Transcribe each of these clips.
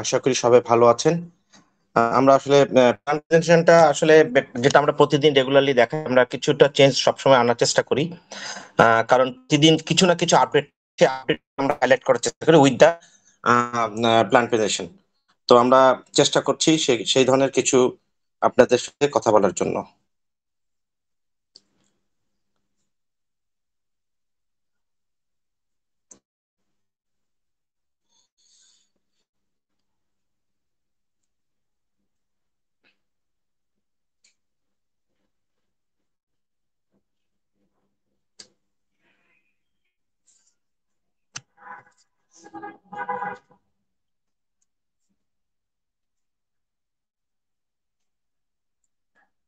আশা করি সবাই ভালো আছেন। আমরা আসলে প্রেজেন্টেশনটা আসলে যেটা আমরা প্রতিদিন রেগুলারলি দেখাই, আমরা কিছুটা চেঞ্জ সবসময় আনার চেষ্টা করি। কারণ প্রতিদিন কিছু না কিছু আপডেট আমরা হাইলাইট করার চেষ্টা করি উইথ দা প্ল্যান প্রেজেন্টেশন। তো আমরা চেষ্টা করছি সেই ধরনের কিছু আপনাদের সাথে কথা বলার জন্য।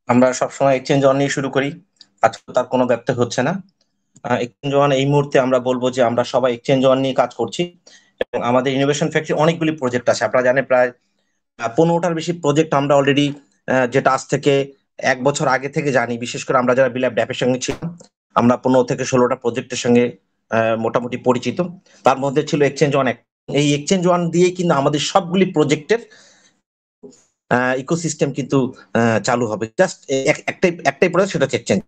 আমরা সবসময় এক্সচেঞ্জ অন নিয়ে শুরু করি, আজকে তার কোনো ব্যত্যয় হচ্ছে না। এক্সচেঞ্জ ওয়ান এই মুহূর্তে আমরা বলবো যে আমরা সবাই এক্সচেঞ্জ ওয়ান নিয়ে কাজ করছি এবং আমাদের ইনোভেশন ফ্যাক্টরি অনেকগুলি প্রজেক্ট আছে। আপনারা জানেন প্রায় 15টার বেশি প্রজেক্ট আমরা অলরেডি, যেটা আজ থেকে 1 বছর আগে থেকে জানি, বিশেষ করে আমরা যারা বিলাপ ড্যাপের সঙ্গে ছিলাম, আমরা 15 থেকে 16টা প্রজেক্টের সঙ্গে মোটামুটি পরিচিত। তার মধ্যে ছিল এক্সচেঞ্জ ওয়ান। এই এক্সচেঞ্জ ওয়ান দিয়ে কিন্তু আমাদের সবগুলি প্রজেক্টের ইকোসিস্টেম কিন্তু চালু হবে। জাস্ট একটাই প্রজেক্ট, সেটা হচ্ছে এক্সচেঞ্জ।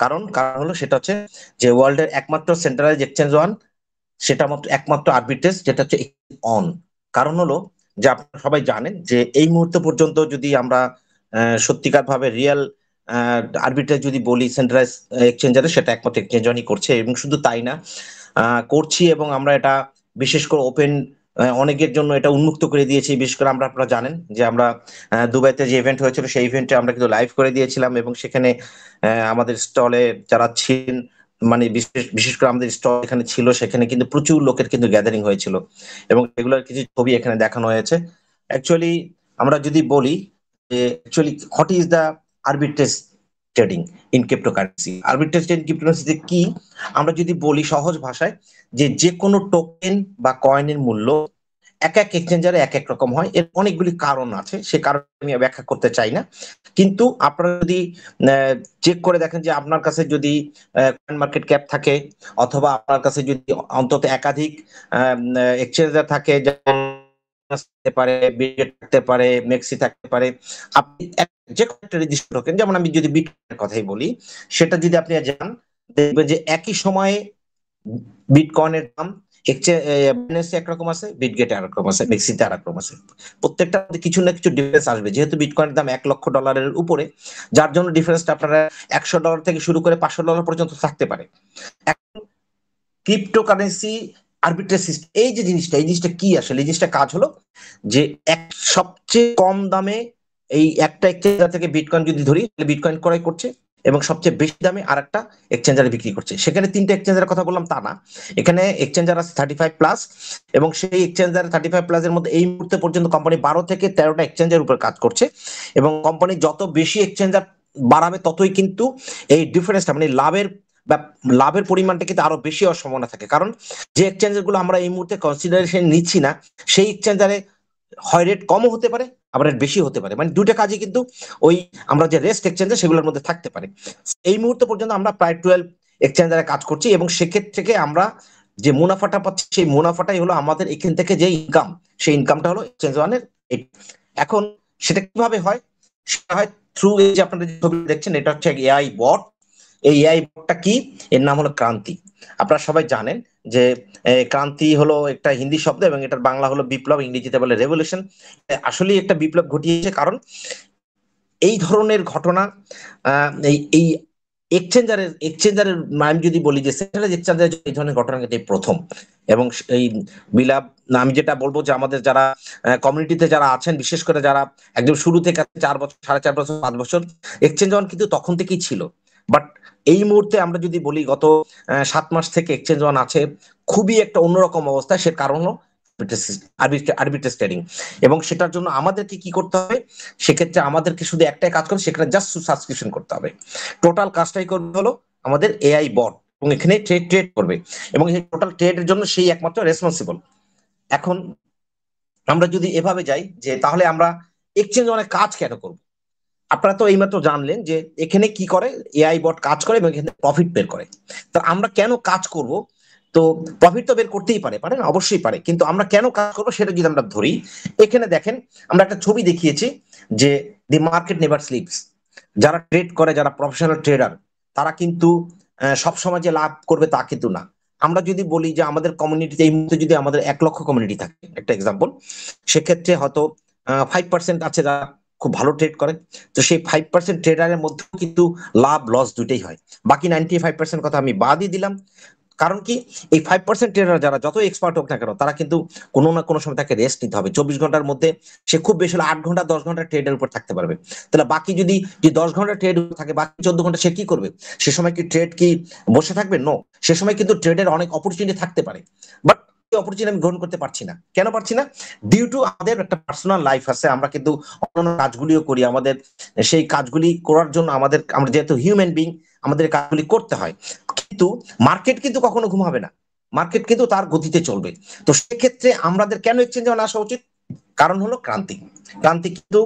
কারণ হলো সেটা হচ্ছে যে ওয়ার্ল্ডের একমাত্র সেন্ট্রালাইজ এক্সচেঞ্জ ওয়ান, সেটা একমাত্র আরবিট্রেজ যেটা হচ্ছে অন। কারণ হলো যে আপনারা সবাই জানেন যে এই মুহূর্ত পর্যন্ত যদি আমরা সত্যিকার ভাবে রিয়েল আরবিট্রেজ যদি বলি সেন্ট্রালাইজ এক্সচেঞ্জারে, সেটা একমাত্র এক্সচেঞ্জ অনই করছে। এবং শুধু তাই না, করছি এবং আমরা এটা বিশেষ করে ওপেন অনেকের জন্য এটা উন্মুক্ত করে দিয়েছি। বিশেষ করে আপনারা জানেন যে আমরা দুবাইতে যে ইভেন্ট হয়েছিল সেই ইভেন্টে আমরা কিন্তু লাইভ করে দিয়েছিলাম এবং সেখানে আমাদের স্টলে যারা ছিলেন, মানে বিশেষ করে আমাদের স্টল এখানে ছিল, সেখানে কিন্তু প্রচুর লোকের কিন্তু গ্যাদারিং হয়েছিল এবং এগুলোর কিছু ছবি এখানে দেখানো হয়েছে। অ্যাকচুয়ালি আমরা যদি বলি যে actually what is the arbitrage trading in cryptocurrency, arbitrage trading ক্রিপ্টোকারেন্সিতে কি, আমরা যদি বলি সহজ ভাষায় যে কোনো টোকেন বা কয়েনের মূল্য এক এক এক্সচেঞ্জারে এক এক রকম হয়। এর অনেকগুলি কারণ আছে, সে কারণ আমি ব্যাখ্যা করতে চাই না। কিন্তু আপনারা যদি চেক করে দেখেন যে আপনার কাছে যদি কয়েন মার্কেট ক্যাপ থাকে, অথবা আপনার কাছে যদি অন্তত একাধিক এক্সচেঞ্জার থাকে, যেমন থাকতে পারে, বিটগেট থাকতে পারে, মেক্সি থাকতে পারে, আপনি যে কোনো একটা রেজিস্টার টোকেন, যেমন আমি যদি বিটকয়েনের কথাই বলি, সেটা যদি আপনি যান, দেখবেন যে একই সময়ে বিটকয়েনের দাম বাইন্যান্সে একরকম আছে, বিটগেটে আরেকরকম আছে, মেক্সিতে আরেকরকম আছে। প্রত্যেকটা কিছু না কিছু ডিফারেন্স আসবে, যেহেতু বিটকয়েনের দাম $1,00,000 উপরে, যার জন্য ডিফারেন্সটা আপনারা $100 থেকে শুরু করে $500 পর্যন্ত থাকতে পারে। এখন ক্রিপ্টোকারেন্সি আরবিট্রেজ সিস্টেম, এই জিনিসটা কি আসলে, এই জিনিসটা কাজ হলো যে সবচেয়ে কম দামে এই একটা এক্সচেঞ্জার থেকে বিটকয়েন যদি ধরি, বিটকয়েন ক্রয় করছে এবং সবচেয়ে বেশি দামে আর একটা এক্সচেঞ্জারে বিক্রি করছে। সেখানে 3টে এক্সচেঞ্জারের কথা বললাম তা না, এখানে এক্সচেঞ্জার আছে 35+, এবং সেই এক্সচেঞ্জার 35+ এর মধ্যে এই মুহূর্তে পর্যন্ত কোম্পানি 12 থেকে 13টা এক্সচেঞ্জের উপর কাজ করছে। এবং কোম্পানি যত বেশি এক্সচেঞ্জার বাড়াবে, ততই কিন্তু এই ডিফারেন্সটা, মানে লাভের পরিমাণটা কিন্তু আরো বেশি হওয়ার সম্ভাবনা থাকে। কারণ যে এক্সচেঞ্জার গুলো আমরা এই মুহূর্তে কনসিডারেশন নিচ্ছি না, সেই এক্সচেঞ্জারে হয় রেট কমও হতে পারে, আবার রেট বেশি হতে পারে। মানে দুইটা কাজই কিন্তু ওই আমরা যে রেস্ট এক্সচেঞ্জার সেগুলোর মধ্যে থাকতে পারে। এই মুহূর্তে পর্যন্ত আমরা প্রায় 12 এক্সচেঞ্জারে কাজ করছি এবং সেক্ষেত্রে থেকে আমরা যে মুনাফাটা পাচ্ছি, সেই মুনাফাটাই হলো আমাদের এখান থেকে যে ইনকাম, সেই ইনকামটা হলো এক্সচেঞ্জ ওয়ানের। এখন সেটা কিভাবে হয়? সেটা হয় থ্রু এই যে আপনারা যে ছবি দেখছেন, এটা হচ্ছে এআই বট। এই এআই বটটা কি? এর নাম হলো ক্রান্তি। আপনারা সবাই জানেন যে ক্রান্তি হলো একটা হিন্দি শব্দ এবং এটার বাংলা হলো বিপ্লব, ইংরেজিতে বলে রেভলিউশন। আসলে একটা বিপ্লব ঘটিয়েছে, কারণ এই ধরনের ঘটনা এই এই এক্সচেঞ্জারের আমি যদি বলি যে সেন্ট্রাল এক্সচেঞ্জারের এই ধরনের ঘটনা কিন্তু প্রথম। এবং এই বিলাপ, আমি যেটা বলবো যে আমাদের যারা কমিউনিটিতে যারা আছেন, বিশেষ করে যারা একদম শুরু থেকে 4 বছর, 4.5 বছর, 5 বছর, এক্সচেঞ্জ ওয়ান কিন্তু তখন থেকেই ছিল। বাট এই মুহূর্তে আমরা যদি বলি গত 7 মাস থেকে এক্সচেঞ্জ ওয়ান আছে খুবই একটা অন্যরকম অবস্থা। সে কারণ হলো আরবিট্রেজ ট্রেডিং। এবং সেটার জন্য আমাদেরকে কি করতে হবে? সেক্ষেত্রে আমাদেরকে শুধু একটাই কাজ করে, সেখানে জাস্ট সাবস্ক্রিপশন করতে হবে। টোটাল কাজটাই করবে হলো আমাদের এআই বট, এবং এখানে ট্রেড করবে এবং এই টোটাল ট্রেডের জন্য সেই একমাত্র রেসপন্সিবল। এখন আমরা যদি এভাবে যাই যে তাহলে আমরা এক্সচেঞ্জ অনেক কাজ কেন করবো, আপনারা তো এইমাত্র জানলেন যে এখানে কি করে, এআই বট কাজ করে এবং এখানে প্রফিট বের করে। তো আমরা কেন কাজ করব? তো প্রফিট তো বের করতেই পারে না, অবশ্যই পারে, কিন্তু আমরা কেন কাজ করবো সেটা যদি আমরা ধরি, এখানে দেখেন আমরা একটা ছবি দেখিয়েছি যে দি মার্কেট নেভার স্লিপস। যারা ট্রেড করে, যারা প্রফেশনাল ট্রেডার, তারা কিন্তু সবসময় যে লাভ করবে তা কিন্তু না। আমরা যদি বলি যে আমাদের কমিউনিটিতে এই মুহূর্তে যদি আমাদের 1 লক্ষ কমিউনিটি থাকে, একটা এক্সাম্পল, সেক্ষেত্রে হয়তো 5% আছে যারা খুব ভালো ট্রেড করে। তো সেই 5% ট্রেডারের মধ্যে কিন্তু লাভ লস দুইটাই হয়। বাকি 95% কথা আমি বাদই দিলাম। কারণ কি, এই 5% ট্রেডার যারা যত এক্সপার্ট হোক না কেন, তারা কিন্তু কোনো না কোনো সময় তাকে রেস্ট নিতে হবে। 24 ঘন্টার মধ্যে সে খুব বেশি হলে 8 ঘন্টা 10 ঘন্টা ট্রেডের উপর থাকতে পারবে। তাহলে বাকি যদি যে 10 ঘন্টা ট্রেড থাকে, বাকি 14 ঘন্টা সে কি করবে? সে সময় কি ট্রেড কি বসে থাকবে? নো, সে সময় কিন্তু ট্রেডের অনেক অপরচুনিটি থাকতে পারে, বাট অপরচুনিটি আমি গ্রহণ করতে পারছি না। কেন পারছি না? ডিউ টু আমাদের একটা পার্সোনাল লাইফ আছে, আমরা কিন্তু অন্যান্য কাজগুলিও করি। আমাদের সেই কাজগুলি করার জন্য আমরা যেহেতু হিউম্যান বিং, আমাদের কাজগুলি করতে হয়। কিন্তু মার্কেট কিন্তু কখনো ঘুমাবে না, মার্কেট কিন্তু তার গতিতে চলবে। তো সেক্ষেত্রে আমাদের কেন এক্সচেঞ্জে আসা উচিত? কারণ হলো ক্রান্তি। ক্রান্তি কিন্তু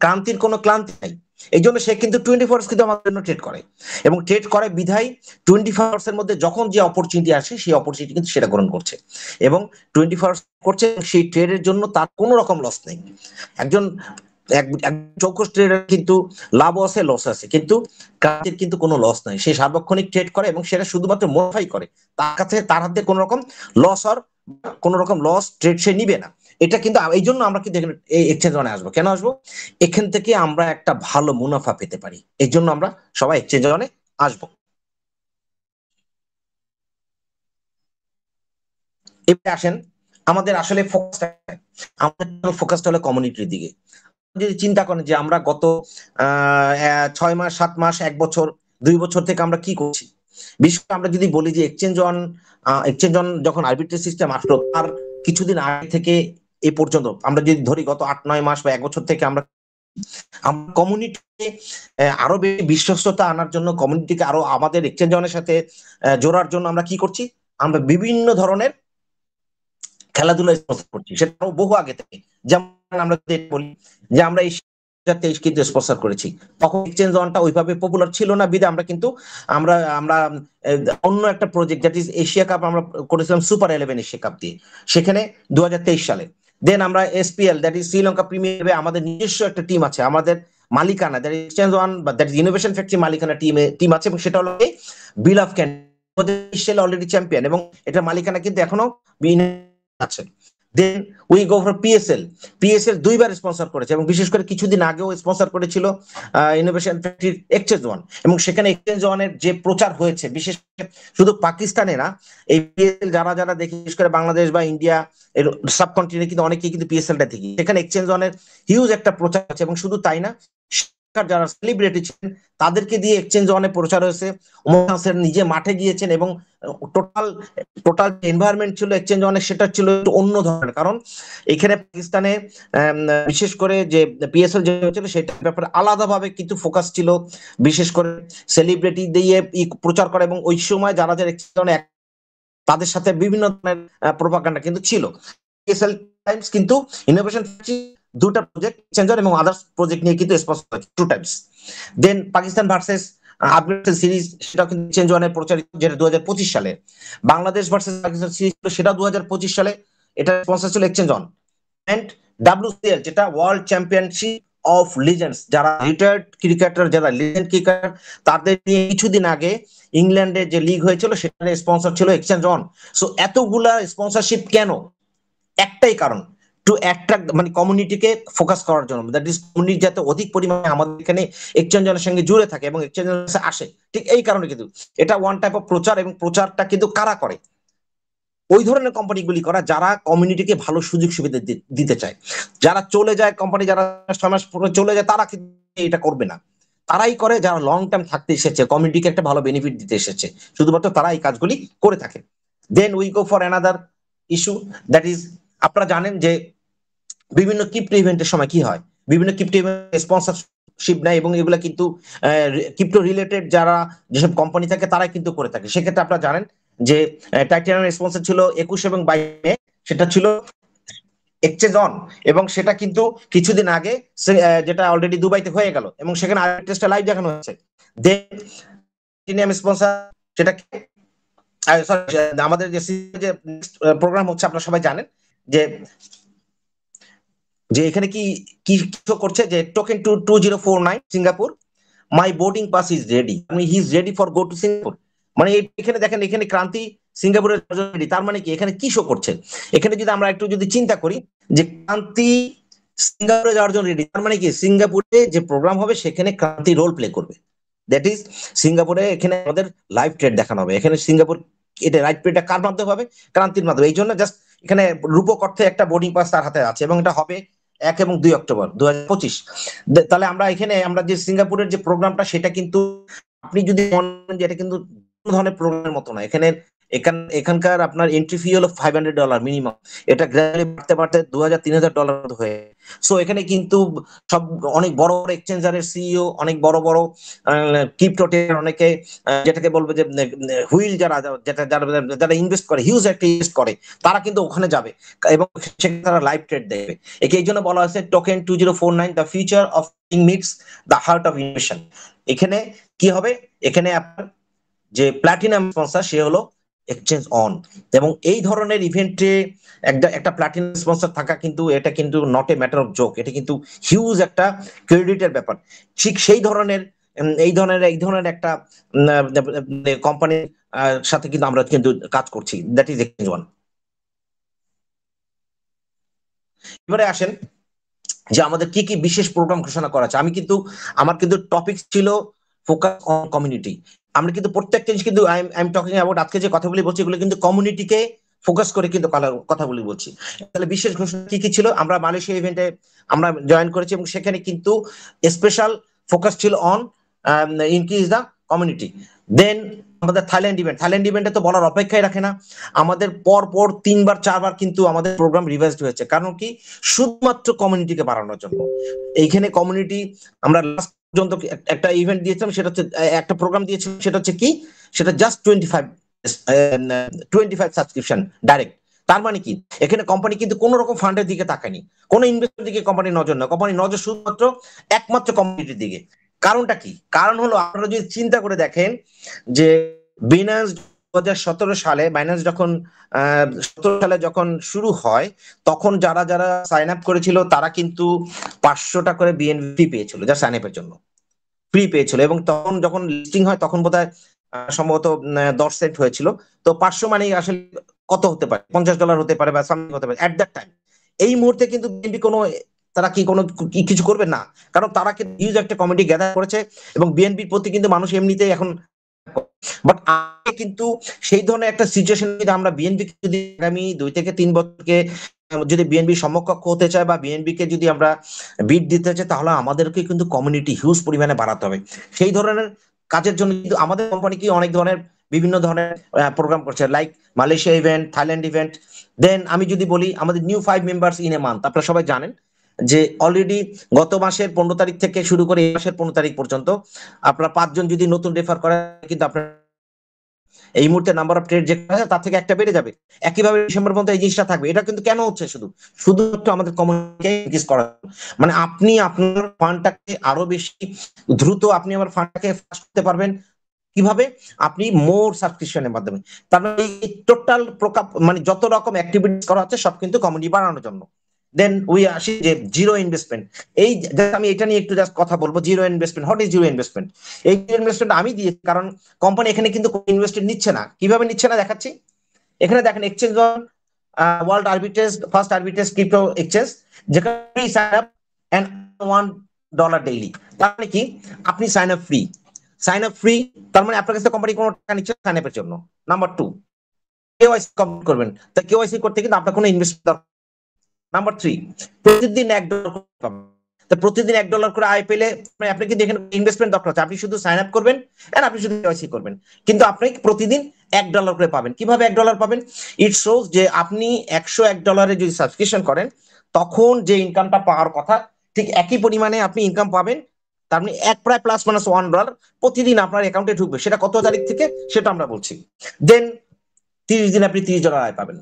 ক্রান্তির কোনো ক্লান্তি নাই। এই জন্য সে কিন্তু 24 কিন্তু আমাদের জন্য ট্রেড করে, এবং ট্রেড করে বিধায় 24 এর মধ্যে যখন যে অপরচুনিটি আসে, সেই অপরচুনিটি কিন্তু সেটা গ্রহণ করছে, এবং 24 করছে, সেই ট্রেডের জন্য তার কোনো রকম লস নেই। একজন চৌকস ট্রেডার কিন্তু লাভ আছে, লস আছে, কিন্তু ক্রান্তির কিন্তু কোনো লস নাই। সে সার্বক্ষণিক ট্রেড করে এবং সেটা শুধুমাত্র মোডিফাই করে। তার হাতে কোনো রকম লস আর কোনো রকম লস ট্রেড সে নিবে না। এটা কিন্তু এই জন্য আমরা কিন্তু এই এক্সচেঞ্জ ওয়ানে আসবো। কেন আসবো? এখান থেকে আমরা একটা ভালো মুনাফা পেতে পারি, এই জন্য আমরা সবাই এক্সচেঞ্জ ওয়ানে আসবো। এবার আসেন, আমাদের আসলে ফোকাসটা হলো কমিউনিটির দিকে। যদি চিন্তা করেন যে আমরা গত 6 মাস, 7 মাস, 1 বছর, 2 বছর থেকে আমরা কি করছি, বিশেষ করে আমরা যদি বলি যে এক্সচেঞ্জ অন যখন আরবিট্রেজ সিস্টেম আসলো, তার কিছুদিন আগে থেকে এ পর্যন্ত আমরা যদি ধরি গত 8-9 মাস বা 1 বছর থেকে আমরা কমিউনিটিকে আরো বেশি বিশ্বস্ততা আনার জন্য, কমিউনিটিকে আরো আমাদের এক্সচেঞ্জ অনের সাথে জোড়ার জন্য আমরা কি করছি? আমরা বিভিন্ন ধরনের খেলাধুলা স্পন্সর করছি, সেটা বহু আগে থেকে। যেমন আমরা যদি বলি যে আমরা এই 2023 কিন্তু স্পন্সর করেছি, তখন এক্সচেঞ্জ ওয়ানটা ওইভাবে পপুলার ছিল না, বিদে আমরা কিন্তু আমরা আমরা অন্য একটা project, that is Asia cup, আমরা করেছিলাম সুপার 11 এশিয়া কাপ দিয়ে, সেখানে 2023 সালে। দেন আমরা SPL, that is Sri Lanka premier, আমাদের নিজস্ব একটা টিম আছে, আমাদের মালিকানা, দ্যাট ইজ এক্সচেঞ্জ ওয়ান বা দ্যাট ইজ ইনোভেশন ফ্যাক্টরি মালিকানা টিম আছে, এবং সেটা হলো bill of candidate, already champion, এবং এটা মালিকানা কিন্তু এখনো আছে। Then we go for PSL 2বার স্পন্সর করেছে, এবং বিশেষ করে কিছুদিন আগেও স্পন্সর করেছিল ইনোভেশন ফ্যাক্টরির এক্সচেঞ্জ ওয়ান, এবং সেখানে এক্সচেঞ্জ ওয়ানের যে প্রচার হয়েছে, বিশেষ করে শুধু পাকিস্তানে না, এই পিএসএল যারা যারা দেখি, বিশেষ করে বাংলাদেশ বা ইন্ডিয়া এর সাবকন্টিনেন্টে কিন্তু অনেকেই কিন্তু পিএসএলটা দেখি, সেখানে এক্সচেঞ্জ ওয়ানের হিউজ একটা প্রচার আছে। এবং শুধু তাই না, যারা সেলিব্রিটি ছিলেন তাদেরকে দিয়ে এক্সচেঞ্জ ওয়ানে প্রচার হয়েছে। ওমর হাসান নিজে মাঠে গিয়েছেন, এবং টোটাল টোটাল এনভায়রনমেন্ট ছিল এক্সচেঞ্জ ওয়ানে, সেটা ছিল একটু অন্য ধরনের। কারণ এখানে পাকিস্তানে বিশেষ করে যে পিএসএল যে হয়েছিল, সেটার ব্যাপারে আলাদাভাবে কিন্তু ফোকাস ছিল, বিশেষ করে সেলিব্রিটি দিয়ে প্রচার করা, এবং ওই সময় যারা যারা এক্সচেঞ্জ ওয়ানে তাদের সাথে বিভিন্ন ধরনের প্রোপাগান্ডা কিন্তু ছিল। পিএসএল টাইমস কিন্তু ইনোভেশন দুটা প্রজেক্ট, এক্সচেঞ্জার এবং আদার্স প্রজেক্ট নিয়ে কিন্তু স্পন্সর হয় 2 টাইমস। দেন পাকিস্তান ভার্সেস আফগানিস্তান সিরিজ, সেটা কিন্তু এক্সচেঞ্জ ওয়ানে প্রচারিত, যেটা 2025 সালে। বাংলাদেশ ভার্সেস পাকিস্তান সিরিজ, সেটা 2025 সালে, এটা স্পন্সর ছিল এক্সচেঞ্জ ওয়ান। এন্ড ডাব্লিউসিএল, যেটা ওয়ার্ল্ড চ্যাম্পিয়নশিপ অফ লিজেন্ডস, যারা রিটায়ার্ড ক্রিকেটার, যারা লিজেন্ড ক্রিকেটার, তাদের নিয়ে কিছুদিন আগে ইংল্যান্ডে যে লিগ হয়েছিল, সেখানে স্পন্সর ছিল এক্সচেঞ্জ ওয়ান। সো এতগুলা স্পন্সরশিপ কেন? একটাই কারণ, টু অ্যাট্রাক্ট, মানে কমিউনিটিকে ফোকাস করার জন্য, দ্যাট ইজ কমিউনিটি যাতে অধিক পরিমাণে আমাদের এখানে এক্সচেঞ্জের সঙ্গে জুড়ে থাকে এবং এক্সচেঞ্জের কাছে আসে। ঠিক এই কারণে কিন্তু এটা ওয়ান টাইপ অফ প্রচার, এবং প্রচারটা কিন্তু কারা করে? ওই ধরনের কোম্পানিগুলি করা যারা কমিউনিটিকে ভালো সুযোগ সুবিধা দিতে চায়। যারা চলে যায় কোম্পানি, যারা 6 মাস পরে চলে যায়, তারা কিন্তু এটা করবে না। তারাই করে যারা লং টার্ম থাকতে এসেছে, কমিউনিটিকে একটা ভালো বেনিফিট দিতে এসেছে, শুধুমাত্র তারা এই কাজগুলি করে থাকে। Then we go for another issue, that is, আপনারা জানেন যে বিভিন্ন ক্রিপ্টো ইভেন্টের সময় কি হয়, বিভিন্ন ক্রিপ্টো ইভেন্ট স্পন্সরশিপ নেয়, এবং এগুলা কিন্তু ক্রিপ্টো রিলেটেড যারা যেসব কোম্পানি থাকে তারাই কিন্তু করে থাকে। সেক্ষেত্রে আপনারা জানেন যে টাইটানিয়ামের স্পন্সর ছিল 21 এবং 22 মে, সেটা ছিল এক্সচেঞ্জ অন, এবং সেটা কিন্তু কিছুদিন আগে যেটা অলরেডি দুবাইতে হয়ে গেল, এবং সেখানে আর্বিট্রেজটা লাইভ দেখানো হয়েছে। দেন টাইটানিয়াম স্পন্সর, সেটা আমাদের যে প্রোগ্রাম হচ্ছে আপনারা সবাই জানেন যে যে এখানে কি কি show করছে যে token 2049 Singapore, my boarding pass is ready, মানে he is ready for go to Singapore. মানে এখানে দেখেন, এখানে ক্রান্তি সিঙ্গাপুরের রেডি, তার মানে কি এখানে কি শো করছে? এখানে যদি আমরা একটু যদি চিন্তা করি যে ক্রান্তি সিঙ্গাপুরে যাওয়ার জন্য রেডি, তার মানে কি সিঙ্গাপুরে যে প্রোগ্রাম হবে সেখানে ক্রান্তি রোল প্লে করবে। দ্যাট ইজ সিঙ্গাপুরে এখানে আমাদের লাইভ ট্রেড দেখানো হবে। এখানে সিঙ্গাপুর এটা লাইভ ট্রেডটা কার মাধ্যমে হবে? ক্রান্তির মাধ্যমে। এই জন্য জাস্ট এখানে রূপক অর্থে একটা বোর্ডিং পাস তার হাতে আছে এবং এটা হবে 1 এবং 2 অক্টোবর 2025। তাহলে আমরা এখানে আমরা যে সিঙ্গাপুরের যে প্রোগ্রামটা সেটা কিন্তু আপনি যদি মনে করেন যে এটা কিন্তু কোনো ধরনের প্রোগ্রামের মতো না। এখানকার আপনার এন্ট্রি ফি হলো $500 মিনিমাম। এটা গ্রাজুয়ালি বাড়তে বাড়তে $2000-3000 হয়ে। সো এখানে কিন্তু সব অনেক বড় বড় এক্সচেঞ্জারের সিইও, অনেক বড় বড় ক্রিপ্টো ট্রেডার, অনেকে যেটাকে বলবো যে হুইল যারা যেটা যারা যারা ইনভেস্ট করে, হিউজ একটা ইনভেস্ট করে, তারা কিন্তু ওখানে যাবে এবং সেখানে তারা লাইভ ট্রেড দেবে। এই জন্য বলা হয়েছে token 2049 the future of meets the heart of innovation. এখানে কি হবে? এখানে আপনার যে প্লাটিনাম স্পন্সর সে হলো এক্সচেঞ্জ অন, এবং এই ধরনের ইভেন্টে একটা প্লাটিনাম স্পন্সর থাকা কিন্তু এটা কিন্তু not a matter of joke, এটা কিন্তু হিউজ একটা ক্রেডিটের ব্যাপার। ঠিক সেই ধরনের এই ধরনের একটা কোম্পানির সাথে কিন্তু আমরা কিন্তু কাজ করছি, দ্যাট ইজ এক্সচেঞ্জ ওয়ান। এবারে আসেন যে আমাদের কি কি বিশেষ প্রোগ্রাম ঘোষণা করা আছে। আমার কিন্তু টপিক ছিল ফোকাস অন কমিউনিটি। আমরা কিন্তু প্রত্যেকটা জিনিস কিন্তু আই এম টকিং অ্যাবাউট, আজকে যে কথাগুলি বলছি এগুলো কিন্তু কমিউনিটিকে ফোকাস করে কিন্তু কথাগুলি বলছি। তাহলে বিশেষ ঘোষণা কি কি ছিল? আমরা মালয়েশিয়া ইভেন্টে আমরা জয়েন করেছি এবং সেখানে কিন্তু স্পেশাল ফোকাস ছিল অন ইনক্রিজ দ্য কমিউনিটি। দেন আমাদের থাইল্যান্ড ইভেন্টে তো বলার অপেক্ষাই রাখে না। আমাদের পর পর 3-4বার কিন্তু আমাদের প্রোগ্রাম রিভাইজড হয়েছে। কারণ কি? শুধুমাত্র কমিউনিটিকে বাড়ানোর জন্য। এইখানে কমিউনিটি আমরা লাস্ট পর্যন্ত একটা ইভেন্ট দিয়েছিলাম, সেটা হচ্ছে একটা প্রোগ্রাম দিয়েছিলাম, সেটা হচ্ছে কি? সেটা জাস্ট 25 সাবস্ক্রিপশন ডাইরেক্ট। তার মানে কি? এখানে কোম্পানি কিন্তু কোন রকম ফান্ডের দিকে তাকায়নি, কোন ইনভেস্টর দিকে কোম্পানির নজর না, কোম্পানির নজর শুধুমাত্র একমাত্র কমিউনিটির দিকে। কারণটা কি? কারণ হলো আপনারা যদি চিন্তা করে দেখেন যে বিনান্স 2017 সালে বাইন্যান্স যখন 17 সালে যখন শুরু হয়, তখন যারা যারা সাইন আপ করেছিল তারা কিন্তু 500 টাকা করে বিএনপি পেয়েছিল, যা সাইন আপের জন্য ফ্রি পেয়েছিল। এবং তখন যখন লিস্টিং হয় তখন বোধহয় সম্ভবত 10 সেন্ট হয়েছিল। তো 500 মানে আসলে কত হতে পারে? $50 হতে পারে বা সামথিং হতে পারে এট দ্যাট টাইম। এই মুহূর্তে কিন্তু বিএনপি তারা কি কোনো কিছু করবে না, কারণ তারা কিন্তু হিউজ একটা কমিটি গ্যাদার করেছে এবং বিএনপির প্রতি কিন্তু মানুষ এমনিতেই এখন। বাট আগে কিন্তু সেই ধরনের একটা সিচুয়েশন যদি আমরা বিএনপি যদি আগামী 2 থেকে 3 বছরকে যদি বিএনপি সমকক্ষ হতে চায় বা বিএনপি কে যদি আমরা বিট দিতে চাই, তাহলে আমাদেরকে কিন্তু কমিউনিটি হিউজ পরিমাণে বাড়াতে হবে। সেই ধরনের কাজের জন্য কিন্তু আমাদের কোম্পানি কি অনেক ধরনের বিভিন্ন ধরনের প্রোগ্রাম করছে, like Malaysia event, Thailand event. Then আমি যদি বলি আমাদের new 5 members in a month, আপনারা সবাই জানেন যে অলরেডি গত মাসের 15 তারিখ থেকে শুরু করে এই মাসের 15 তারিখ পর্যন্ত আপনারা 5 জন যদি নতুন রেফার করেন, কিন্তু আপনার এই মুহূর্তে নাম্বার অফ ট্রেড যেটা আছে তার থেকে একটা বেড়ে যাবে। একইভাবে ডিসেম্বর পর্যন্ত এই জিনিসটা থাকবে। এটা কিন্তু কেন হচ্ছে? শুধুমাত্র আমাদের কমিউনিটিকে ইনক্রিজ করা, মানে আপনি আপনার ফান্ডটাকে আরো বেশি দ্রুত আপনি আমার ফান্ডটাকে ফাস্ট করতে পারবেন কিভাবে? আপনি মোর সাবস্ক্রিপশনের মাধ্যমে। তার মানে এই টোটাল মানে যত রকম অ্যাক্টিভিটিস করা হচ্ছে সব কিন্তু কমিউনিটি বাড়ানোর জন্য। দেন উই আসি যে জিরো ইনভেস্টমেন্ট। এই আমি এটা নিয়ে একটু জাস্ট কথা বলবো, zero investment. What is zero investment? এই ইনভেস্টমেন্ট আমি দিয়েছি কারণ কোম্পানি এখানে কিন্তু ইনভেস্টেড নিচ্ছে না। কিভাবে নিচ্ছে না দেখাচ্ছি। এখানে দেখেন exchange on world arbitrage, first arbitrage crypto exchange, যেখানে free sign up and $1 daily. তার মানে কি? আপনি সাইন আপ ফ্রি, তার মানে আপনার কাছে কোম্পানি কোনো টাকা নিচ্ছে সাইন আপের জন্য। নাম্বার 2, কেওয়াইসি কমপ্লিট করবেন। তাই কেওয়াইসি করতে কিন্তু আপনার কোনো ইনভেস্টমেন্ট। নাম্বার 3, প্রতিদিন $1 পাবেন। তো প্রতিদিন $1 করে আয় পেলে আপনি কিন্তু এখানে ইনভেস্টমেন্ট দরকার হচ্ছে। আপনি শুধু সাইন আপ করবেন এন্ড আপনি শুধু কেওয়াইসি করবেন, কিন্তু আপনি প্রতিদিন $1 করে পাবেন। কিভাবে $1 পাবেন? ইট শোজ যে আপনি $101 যদি সাবস্ক্রিপশন করেন, তখন যে ইনকামটা পাওয়ার কথা ঠিক একই পরিমাণে আপনি ইনকাম পাবেন। তার মানে প্রায় প্লাস মাইনাস $1 প্রতিদিন আপনার অ্যাকাউন্টে ঢুকবে। সেটা কত তারিখ থেকে সেটা আমরা বলছি। দেন 30 দিন আপনি $30 আয় পাবেন।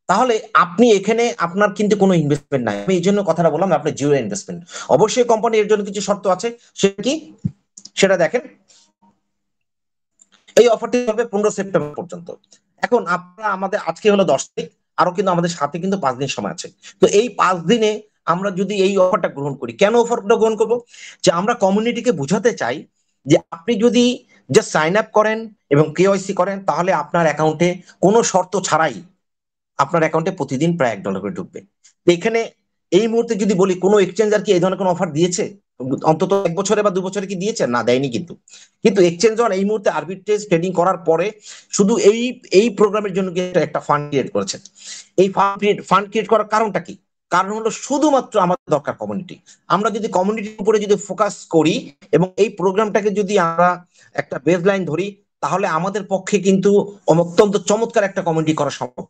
তাহলে আপনি এখানে আপনার কিন্তু কোনো ইনভেস্টমেন্ট নাই। আমি এই জন্য কথাটা বললাম আপনি জিরো ইনভেস্টমেন্ট। অবশ্যই কোম্পানি এর জন্য কিছু শর্ত আছে, সেটা কি সেটা দেখেন। এই অফারটি চলবে 15 সেপ্টেম্বর পর্যন্ত। এখন আপনারা আমাদের আজকে হলো 10 তারিখ, আরো কিন্তু আমাদের সাথে কিন্তু 5 দিন সময় আছে। তো এই 5 দিনে আমরা যদি এই অফারটা গ্রহণ করি, কেন অফারটা গ্রহণ করব? যে আমরা কমিউনিটিকে বোঝাতে চাই যে আপনি যদি জাস্ট সাইন আপ করেন এবং কেওয়াইসি করেন, তাহলে আপনার অ্যাকাউন্টে কোনো শর্ত ছাড়াই আপনার অ্যাকাউন্টে প্রতিদিন প্রায় $1 করে ঢুকবে। এখানে এই মুহূর্তে যদি বলি, কোনো এক্সচেঞ্জার কি এই ধরনের কোনো অফার দিয়েছে? অন্তত 1 বছরে বা 2 বছরে কি দিয়েছে? না, দেয়নি। কিন্তু কিন্তু এক্সচেঞ্জ অন এই মুহূর্তে আরবিট্রেজ ট্রেডিং করার পরে শুধু এই প্রোগ্রামের জন্য একটা ফান্ড ক্রিয়েট করেছে। এই ফান্ড ক্রিয়েট করার কারণটা কি? কারণ হলো শুধুমাত্র আমাদের দরকার কমিউনিটি। আমরা যদি কমিউনিটির উপরে যদি ফোকাস করি এবং এই প্রোগ্রামটাকে যদি আমরা একটা বেসলাইন ধরি, তাহলে আমাদের পক্ষে কিন্তু অত্যন্ত চমৎকার একটা কমিউনিটি করা সম্ভব।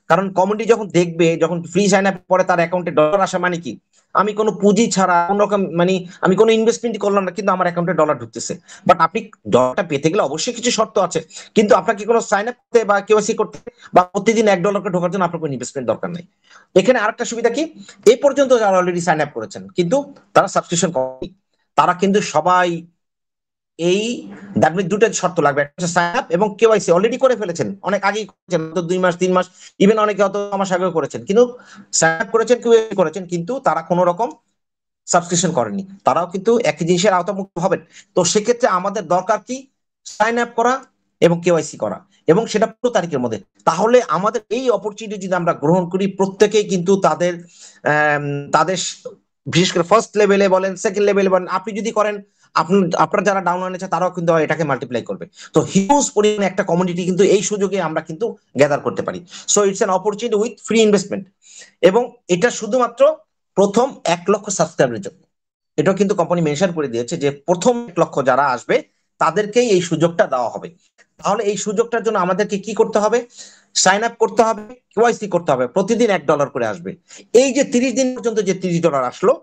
কারণ কমিউনিটি যখন দেখবে, যখন ফ্রি সাইন আপ পরে তার অ্যাকাউন্টে ডলার আসা মানে কি, আমি কোনো পুঁজি ছাড়া কোন রকম মানে আমি কোনো ইনভেস্টমেন্ট করলাম না, কিন্তু আমার অ্যাকাউন্টে ডলার ঢুকতেছে। বাট আপনি ডলারটা পেতে গেলে অবশ্যই কিছু শর্ত আছে, কিন্তু আপনাকে কোনো সাইন আপ করতে বা কেওয়াইসি করতে বা প্রতিদিন $1 করে ঢোকার জন্য আপনার কোনো ইনভেস্টমেন্ট দরকার নাই। এখানে আরেকটা সুবিধা কি, এই পর্যন্ত যারা অলরেডি সাইন আপ করেছেন কিন্তু তারা সাবস্ক্রিপশন করেনি, তারা কিন্তু সবাই এই দুটো শর্ত লাগবে, একটা হচ্ছে সাইন আপ এবং কেওয়াইসি অলরেডি করে ফেলেছেন, অনেক আগেই করেছেন, 2 মাস 3 মাস, ইভেন অনেকে হয়তো 6 মাস আগেও করেছেন, কিন্তু সাইন আপ করেছেন, কেওয়াইসি করেছেন, কিন্তু তারা কোনো রকম সাবস্ক্রিপশন করেনি, তারাও কিন্তু একই জিনিসের আওতামুক্ত হবেন। তো সেক্ষেত্রে আমাদের দরকার কি, সাইন আপ করা এবং কেওয়াইসি করা, এবং সেটা 15 তারিখের মধ্যে। তাহলে আমাদের এই অপরচুনিটি যদি আমরা গ্রহণ করি, প্রত্যেকেই কিন্তু তাদের তাদের বিশেষ করে ফার্স্ট লেভেলে বলেন, সেকেন্ড লেভেলে বলেন, আপনি যদি করেন, আপনার যারা ডাউনলাইন আছে তারাও কিন্তু এটাকে মাল্টিপ্লাই করবে। তো হিউজ পরিমাণে একটা কমিউনিটি কিন্তু এই সুযোগে আমরা কিন্তু গ্যাদার করতে পারি। So it's an opportunity with free investment, এবং এটা শুধুমাত্র প্রথম 1 লক্ষ সাবস্ক্রাইবারের জন্য। এটা কিন্তু কোম্পানি মেনশন করে দিয়েছে যে প্রথম 1 লক্ষ যারা আসবে তাদেরকেই এই সুযোগটা দেওয়া হবে। তাহলে এই সুযোগটার জন্য আমাদেরকে কি করতে হবে? সাইন আপ করতে হবে, কেওয়াইসি করতে হবে, প্রতিদিন $1 করে আসবে। এই যে 30 দিন পর্যন্ত যে $30 আসলো,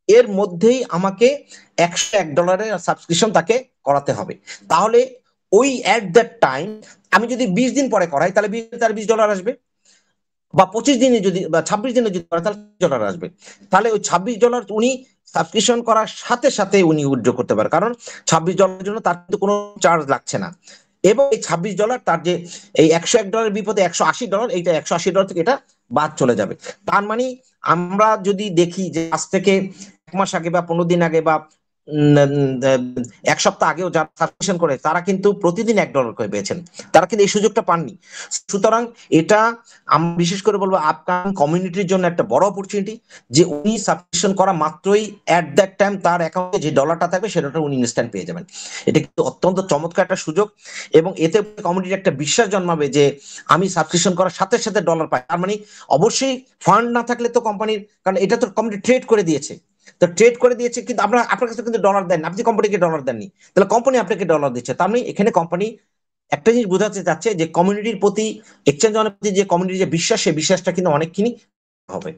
এর মধ্যেই আমাকে $101 সাবস্ক্রিপশন তাকে করাতে হবে। তাহলে ওই এট দ্যাট টাইম আমি যদি 20 দিন পরে করাই, তাহলে তার $20 আসবে, বা 25 দিনে যদি বা 26 দিনে যদি করে, তাহলে $20 আসবে। তাহলে ওই $26 উনি সাবস্ক্রিপশন করার সাথে সাথে উনি উইথড্র করতে পারে, কারণ $26 জন্য তার কিন্তু কোনো চার্জ লাগছে না। এবং এই $26 তার যে এই $101 বিপদে $180, এইটা $180 থেকে এটা বাদ চলে যাবে। তার মানে আমরা যদি দেখি যে আজ থেকে 1 মাস আগে বা 15 দিন আগে বা 1 সপ্তাহ আগেও যারা সাবস্ক্রিপশন করে, তারা কিন্তু প্রতিদিন $1 করে পেয়েছেন, তারা কিন্তু এই সুযোগটা পাননি। সুতরাং এটা আমি বিশেষ করে বলবো আপকামিং কমিউনিটির জন্য একটা বড় অপরচুনিটি, যে উনি সাবস্ক্রিপশন করা মাত্রই এট দ্যাট টাইম তার অ্যাকাউন্টে যে ডলারটা থাকবে সেটা উনি ইনস্ট্যান্ট পেয়ে যাবেন। এটা কিন্তু অত্যন্ত চমৎকার একটা সুযোগ, এবং এতে কমিউনিটির একটা বিশ্বাস জন্মাবে যে আমি সাবস্ক্রিপশন করার সাথে সাথে ডলার পাই। তার মানে অবশ্যই ফান্ড না থাকলে তো কোম্পানির, কারণ এটা তো কোম্পানি ট্রেড করে দিয়েছে, তো ট্রেড করে দিয়েছে, কিন্তু আপনার কাছে কিন্তু ডলার দেন, আপনি কোম্পানিকে ডলার দেননি, তাহলে কোম্পানি আপনাকে ডলার দিচ্ছে। তার মানে এখানে কোম্পানি একটা জিনিস বোঝাতে চাচ্ছে যে কমিউনিটির প্রতি, এক্সচেঞ্জ অনের প্রতি যে কমিউনিটির যে বিশ্বাস, সেই বিশ্বাসটা কিন্তু অনেকখানি হবে।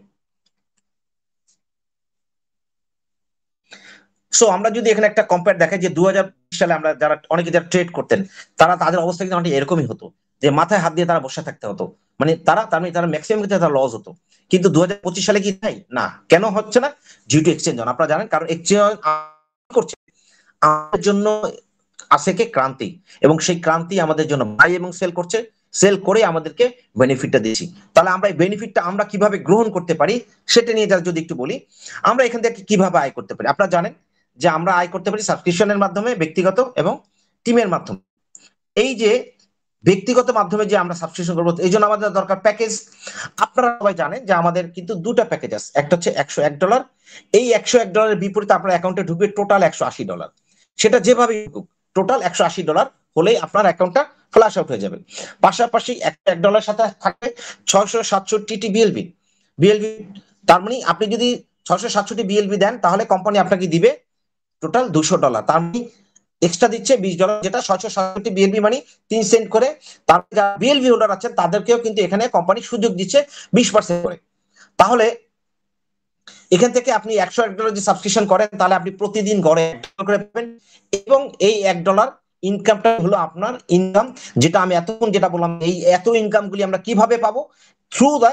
সো আমরা যদি এখানে একটা কম্পেয়ার দেখাই যে 2020 সালে আমরা যারা অনেকে যারা ট্রেড করতেন, তাদের অবস্থা কিন্তু অনেক এরকমই হতো, যে মাথায় হাত দিয়ে তারা বসে থাকতে হতো, মানে তারা ম্যাক্সিমাম ক্ষেত্রে তারা লস হতো। কিন্তু 2025 সালে কি তাই না? কেন হচ্ছে না? ডিউ টু এক্সচেঞ্জ অন, আপনারা জানেন, কারণ এক্সচেঞ্জ করছে আমাদের জন্য আছে কে ক্রান্তি, এবং সেই ক্রান্তি আমাদের জন্য বাই এবং সেল করছে, সেল করে আমাদেরকে বেনিফিটটা দিচ্ছি। তাহলে আমরা এই বেনিফিটটা আমরা কিভাবে গ্রহণ করতে পারি সেটা নিয়ে যদি একটু বলি, আমরা এখান থেকে কিভাবে আয় করতে পারি। আপনারা জানেন যে আমরা আয় করতে পারি সাবস্ক্রিপশনের মাধ্যমে, ব্যক্তিগত এবং টিমের মাধ্যমে। এই যে ব্যক্তিগত মাধ্যমে যে আমরা সাবস্ক্রিপশন করবো, এই জন্য আমাদের দরকার প্যাকেজ। আপনারা সবাই জানেন যে আমাদের কিন্তু দুটা প্যাকেজ আছে, একটা হচ্ছে $101, এই $101 বিপরীতে আপনার অ্যাকাউন্টে ঢুকবে টোটাল $180। সেটা যেভাবে টোটাল $180 হলেই আপনার অ্যাকাউন্টটা ফ্ল্যাশ আউট হয়ে যাবে। পাশাপাশি $1 সাথে থাকবে 667টি বিএলবি। বিএলবি তার মানে আপনি যদি 667 বিএলবি দেন, তাহলে কোম্পানি আপনাকে দিবে টোটাল $200। তার মানে এক্সট্রা দিচ্ছে $20, যেটা 667 বিএলবি মানে 3 সেন্ট করে। তারপরে যারা বিএলবি হোল্ডার আছেন তাদেরকেও কিন্তু এখানে কোম্পানি সুযোগ দিচ্ছে 20% করে। তাহলে এখান থেকে আপনি $101 যে সাবস্ক্রিপশন করেন, তাহলে আপনি প্রতিদিন গড়ে $1 করে পাবেন, এবং এই $1 ইনকামটা হলো আপনার ইনকাম, যেটা আমি এতক্ষণ যেটা বললাম, এই এত ইনকাম গুলি আমরা কিভাবে পাবো? Through the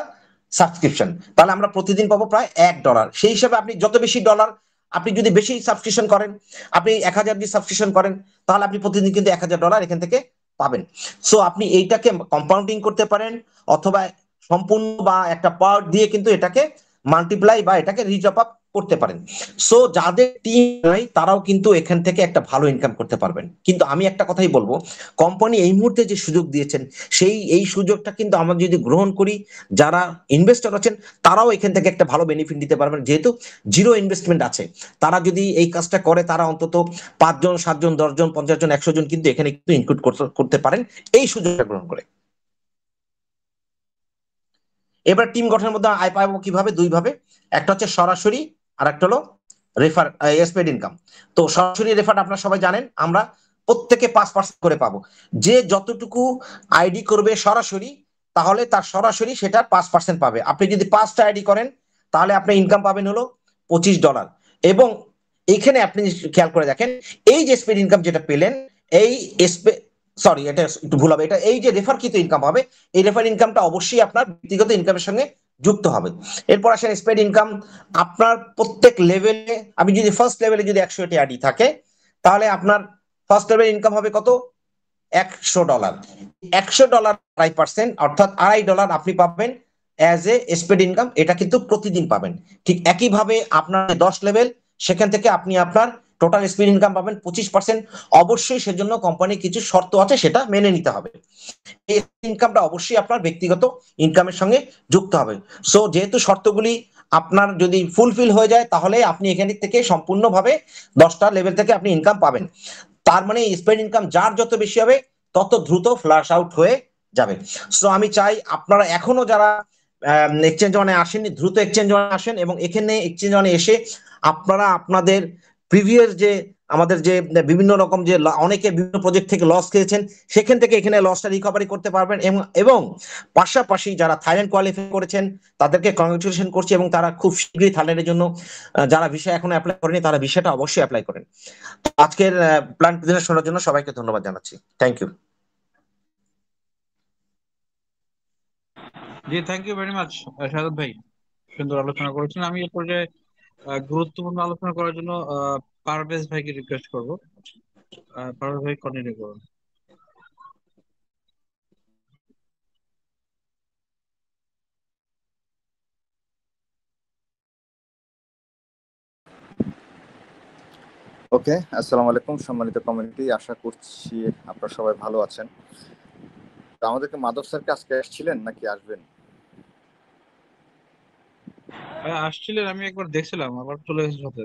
subscription. তাহলে আমরা প্রতিদিন পাবো প্রায় $1। সেই হিসাবে আপনি যত বেশি ডলার, আপনি যদি বেশি সাবস্ক্রিপশন করেন, আপনি 1000 দিয়ে সাবস্ক্রিপশন করেন, তাহলে আপনি প্রতিদিন কিন্তু $1000 এখান থেকে পাবেন। সো আপনি এইটাকে কম্পাউন্ডিং করতে পারেন, অথবা সম্পূর্ণ বা একটা পাওয়ার দিয়ে কিন্তু এটাকে মাল্টিপ্লাই বা এটাকে রিজপ আপ করতে পারেন। সো যাদের টিম নাই তারাও কিন্তু এখান থেকে একটা ভালো ইনকাম করতে পারবেন। কিন্তু আমি একটা কথাই বলবো, কোম্পানি এই মুহূর্তে যে সুযোগ দিয়েছেন এই সুযোগটা কিন্তু আমরা যদি গ্রহণ করি, যারা ইনভেস্টর আছেন তারাও এখান থেকে একটা ভালো বেনিফিট নিতে পারবেন, যেহেতু জিরো ইনভেস্টমেন্ট আছে। তারা যদি এই কাজটা করে, তারা অন্তত 5 জন 7 জন 10 জন 50 জন 100 জন কিন্তু এখানে কিন্তু ইনক্লুড করতে পারেন এই সুযোগটা গ্রহণ করে। এবার টিম গঠনের মধ্যে আয় পাবো কিভাবে? দুই ভাবে, একটা হচ্ছে সরাসরি, আর একটা হলো রেফার এসপেড ইনকাম। তো সরাসরি রেফার আপনারা সবাই জানেন, আমরা প্রত্যেকে 5% করে পাবো। যে যতটুকু আইডি করবে সরাসরি, তাহলে তার সরাসরি সেটা 5% পাবে। আপনি যদি 5টা আইডি করেন, তাহলে আপনি ইনকাম পাবেন হলো $25। এবং এইখানে আপনি খেয়াল করে দেখেন, এই যে স্পেড ইনকাম যেটা পেলেন, এই সরি এটা একটু ভুল হবে, এটা এই যে রেফারকৃত ইনকাম হবে, এই রেফার ইনকামটা অবশ্যই আপনার ব্যক্তিগত ইনকামের সঙ্গে যুক্ত হবে। এরপর আসেন স্পেড ইনকাম। আপনার প্রত্যেক লেভেলে, আমি যদি ফার্স্ট লেভেলে যদি 100টি আইডি থাকে, তাহলে আপনার ফার্স্ট লেভেল ইনকাম হবে কত? $100। $100 2.5%, অর্থাৎ $2.5 আপনি পাবেন অ্যাজ এ স্পেড ইনকাম। এটা কিন্তু প্রতিদিন পাবেন। ঠিক একইভাবে আপনার 10 লেভেল, সেখান থেকে আপনি আপনার টোটাল স্পেড ইনকাম পাবেন 25%। অবশ্যই সেজন্য কোম্পানির কিছু শর্ত আছে, সেটা মেনে নিতে হবে। এই ইনকামটা অবশ্যই আপনার ব্যক্তিগত ইনকামের সঙ্গে যুক্ত হবে। সো যেহেতু শর্তগুলি আপনার যদি ফুলফিল হয়ে যায়, তাহলে আপনি এখান থেকে সম্পূর্ণভাবে 10টা লেভেল থেকে আপনি ইনকাম পাবেন। তার মানে স্পেড ইনকাম যার যত বেশি হবে, তত দ্রুত ফ্ল্যাশ আউট হয়ে যাবে। সো আমি চাই আপনারা এখনো যারা এক্সচেঞ্জ ওয়ানে আসেননি, দ্রুত এক্সচেঞ্জ ওয়ানে আসেন, এবং এখানে এক্সচেঞ্জ ওয়ানে এসে আপনারা আপনাদের প্রিভিয়াস যে আমাদের যে বিভিন্ন রকম যে অনেকে বিভিন্ন প্রজেক্ট থেকে লস খেয়েছেন, সেখান থেকে এখানে লসটা রিকভারি করতে পারবেন। এবং পাশাপাশি যারা থাইল্যান্ড কোয়ালিফাই করেছেন, তাদেরকে কংগ্রেচুলেশন করছি, এবং তারা খুব শীঘ্রই থাইল্যান্ডের জন্য যারা ভিসা এখনো অ্যাপ্লাই করেনি, তারা ভিসাটা অবশ্যই অ্যাপ্লাই করেন। আজকের প্ল্যান প্রেজেন্টেশন শোনার জন্য সবাইকে ধন্যবাদ জানাচ্ছি। Thank you. জি, thank you very much Shahad ভাই, সুন্দর আলোচনা করেছেন। আমি এ পর্যায়ে গুরুত্বপূর্ণ আলোচনা করার জন্য পারভেজ ভাইকে রিকোয়েস্ট করবো। পারভেজ ভাই কন্টিনিউ করুন। ওকে, আসসালামু আলাইকুম সম্মানিত কমিউনিটি, আশা করছি আপনারা সবাই ভালো আছেন। তো আমাদেরকে মাধব স্যারকে আজকে আসছিলেন নাকি আসবেন? আসছিলেন, আমি একবার দেখছিলাম, আবার চলে গেছে সাথে।